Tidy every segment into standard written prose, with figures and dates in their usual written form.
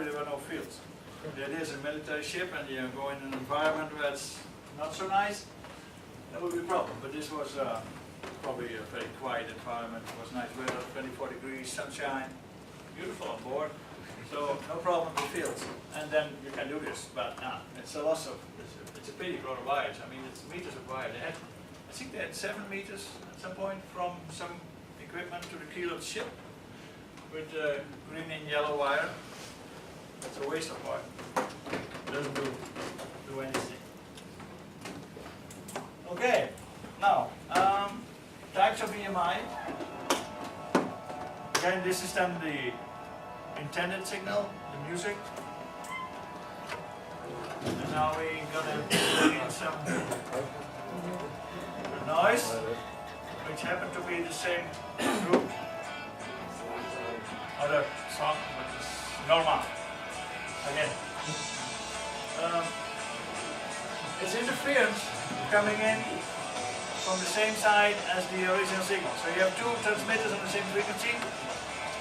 probably there were no fields. That is a military ship and you go in an environment where it's not so nice, that would be a problem. But this was probably a very quiet environment. It was nice weather, 24 degrees, sunshine, beautiful on board. So no problem with fields. And then you can do this, but it's a loss of, it's a pity for the wires. I mean, it's meters of wire. They had, I think they had 7 meters at some point from some equipment to the keel of the ship with green and yellow wire. That's a waste of wire. Doesn't do anything. Okay, now types of EMI. Again, this is then the intended signal, the music. And now we're gonna bring in some noise, which happen to be the same group. Other song, which is normal. Again. It's interference coming in from the same side as the original signal. So you have two transmitters on the same frequency.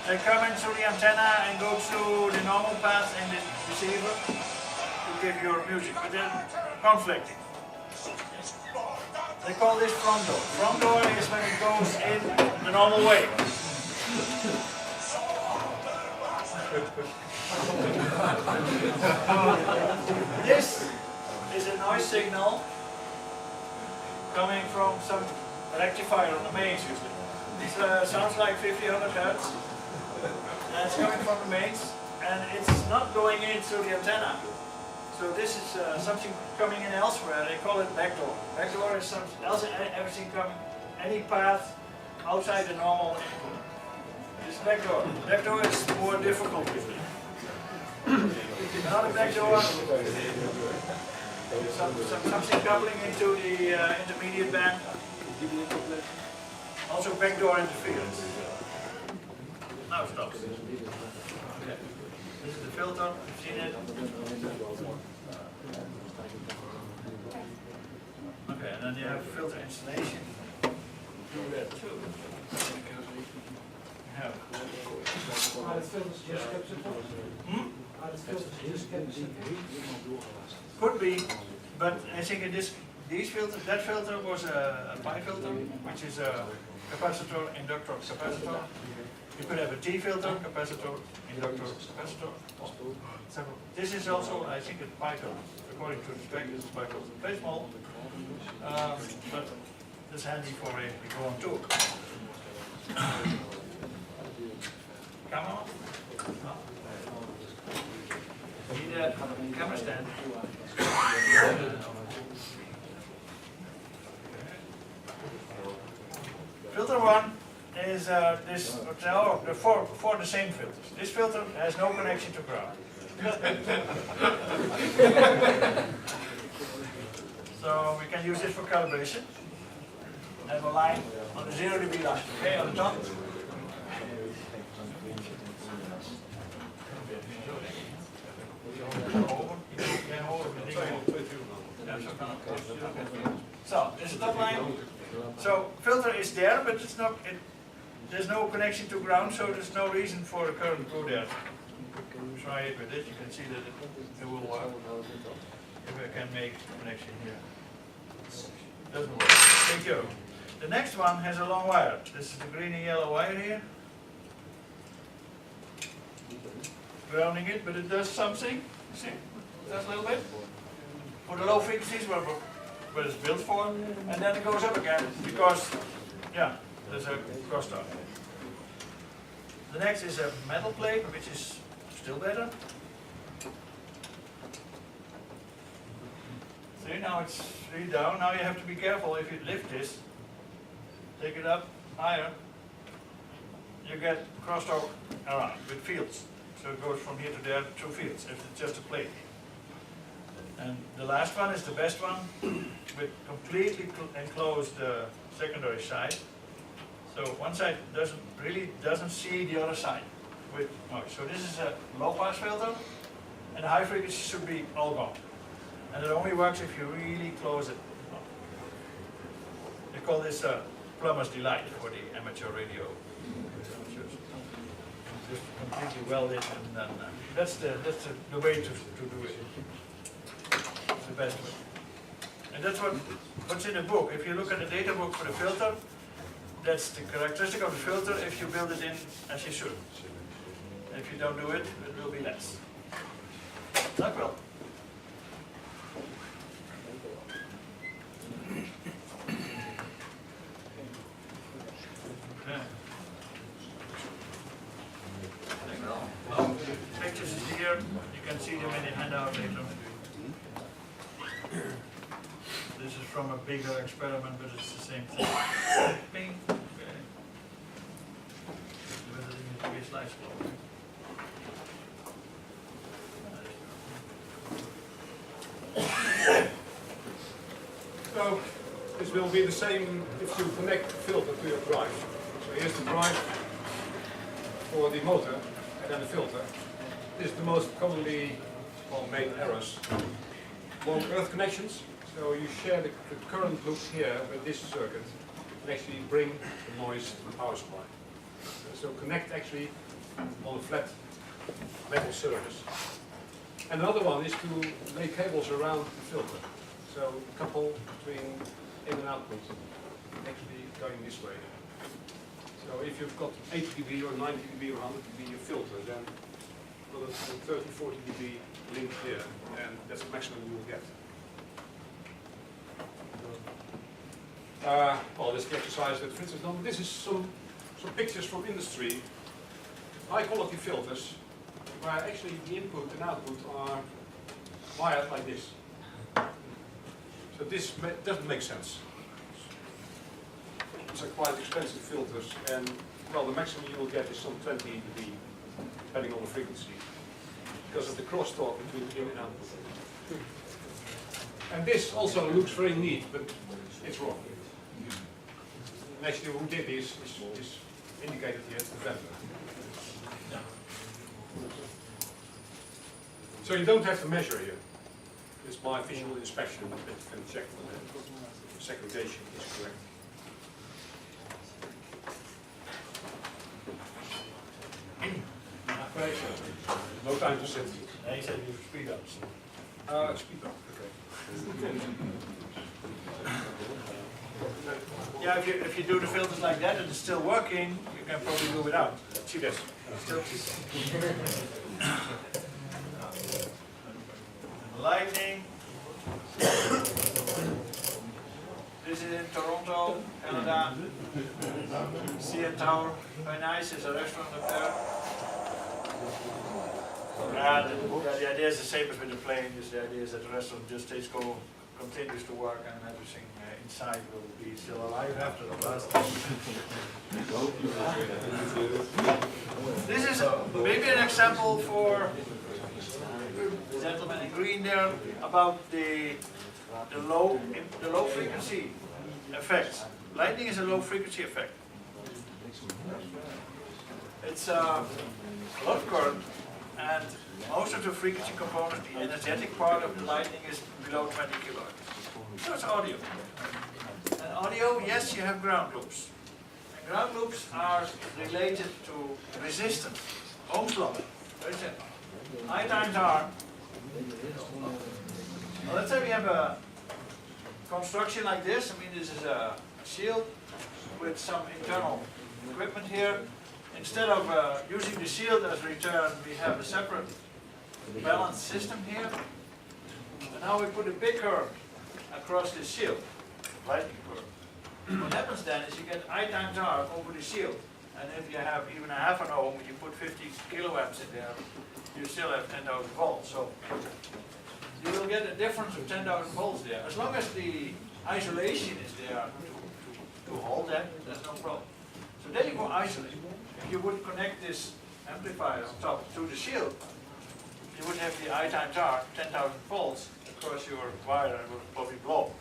They come in through the antenna and go through the normal path in the receiver to give your music, but they're conflicting. They call this front door. Front door is when it goes in the normal way. This is a noise signal coming from some rectifier on the mains usually. This sounds like 50-100 Hertz. And it's coming from the mains and it's not going in through the antenna. So this is something coming in elsewhere. They call it backdoor. Backdoor is something else, everything coming, any path outside the normal input. This is backdoor. Backdoor is more difficult usually. Another backdoor, something coupling into the intermediate band. Also backdoor interference. Now it stops. Okay. This is the filter, you've seen it. Okay, and then you have filter installation. Do that too. Have. Could be, but I think in these filters, that filter was a pi filter, which is a capacitor, inductor, capacitor. You could have a T filter, capacitor, inductor, capacitor. Several. This is also, I think, a pi filter. According to the spec, this is pi filter. Very small, but it's handy for a go on tour. Camera? No. Need a camera stand. Filter 1 is for the same filters. This filter has no connection to ground. So we can use this for calibration. Have a line on the 0 dB line, okay, on the top. So this is top line. So filter is there, but it's not. There's no connection to ground, so there's no reason for the current to go there. Try it with it. You can see that it will work. If I can make a connection here, doesn't work. Thank you. The next one has a long wire. This is the green and yellow wire here. Grounding it, but it does something. See, it does a little bit. For the low frequencies, what it's built for, and then it goes up again because, yeah, there's a crosstalk. The next is a metal plate, which is still better. See, now it's really down. Now you have to be careful if you lift this, take it up higher, you get crosstalk around with fields. So it goes from here to there, 2 fields, if it's just a plate. And the last one is the best one, with completely enclosed secondary side. So one side doesn't see the other side with noise. So this is a low pass filter, and the high frequency should be all gone. And it only works if you really close it. They call this plumber's delight for the amateur radio. just completely welded, and then that's the way to do it. It's the best way. And that's what's in the book. If you look at the data book for the filter, that's the characteristic of the filter if you build it in as you should. And if you don't do it, it will be less. Dank wel. Pictures is here. You can see them in the handout later. This is from a bigger experiment, but it's the same thing. Bing. Okay. But it needs to be sliced slow. So this will be the same if you connect the filter to your drive. So here's the drive for the motor and then the filter. This is the most commonly made errors. Long earth connections. So you share the current loop here with this circuit and actually bring the noise to the power supply. So connect actually on a flat metal surface. And another one is to lay cables around the filter. So couple between in and output actually going this way. So if you've got 80 dB or 90 dB or 100 dB filter, then well, it's 30, 40 dB link here, and that's the maximum you will get. Well, this is the exercise that Fritz has done. This is some pictures from industry. High quality filters, where actually the input and output are wired like this. So this doesn't make sense. These are quite expensive filters, and well, the maximum you will get is some 20 dB, depending on the frequency, because of the crosstalk between in and output. And this also looks very neat, but it's wrong. And actually, who did this is indicated here as the vendor. So you don't have to measure here. It's by visual inspection that you can check that the segregation is correct. No time to sit. No, he said you speed up. Speed up, okay. Yeah, if you do the filters like that and it's still working, you can probably do without. See this? Still. Lightning. This is in Toronto, Canada. CN Tower, very nice. There's a restaurant up there. The idea is the same as with the plane. The idea is that the restaurant just continues to work, and everything inside will be still alive after the blast. This is maybe an example for the gentleman in green there about the low frequency effects. Lightning is a low frequency effect. It's a lot of current, and most of the frequency component, the energetic part of the lightning, is below 20 kilohertz. So it's audio. And audio, yes, you have ground loops. And ground loops are related to resistance. Ohm's law. Very simple. I times R. Well, let's say we have a construction like this. I mean, this is a shield with some internal equipment here. Instead of using the shield as return, we have a separate balanced system here. And now we put a big curve across this shield, lightning curve. What happens then is you get I times R over the shield. And if you have even a half an ohm, you put 50 kiloamps in there, you still have 10,000 volts. So you will get a difference of 10,000 volts there. As long as the isolation is there to hold that, there's no problem. So then you go isolate. If you would connect this amplifier on top to the shield, you would have the I times R, 10,000 volts across your wire, and it would probably blow.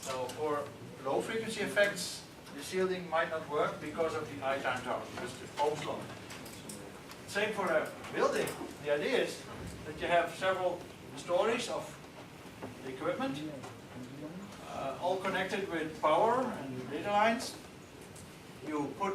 So for low frequency effects, the shielding might not work because of the I times R, because the Ohm's law. Same for a building. The idea is that you have several stories of the equipment, all connected with power and data lines. You put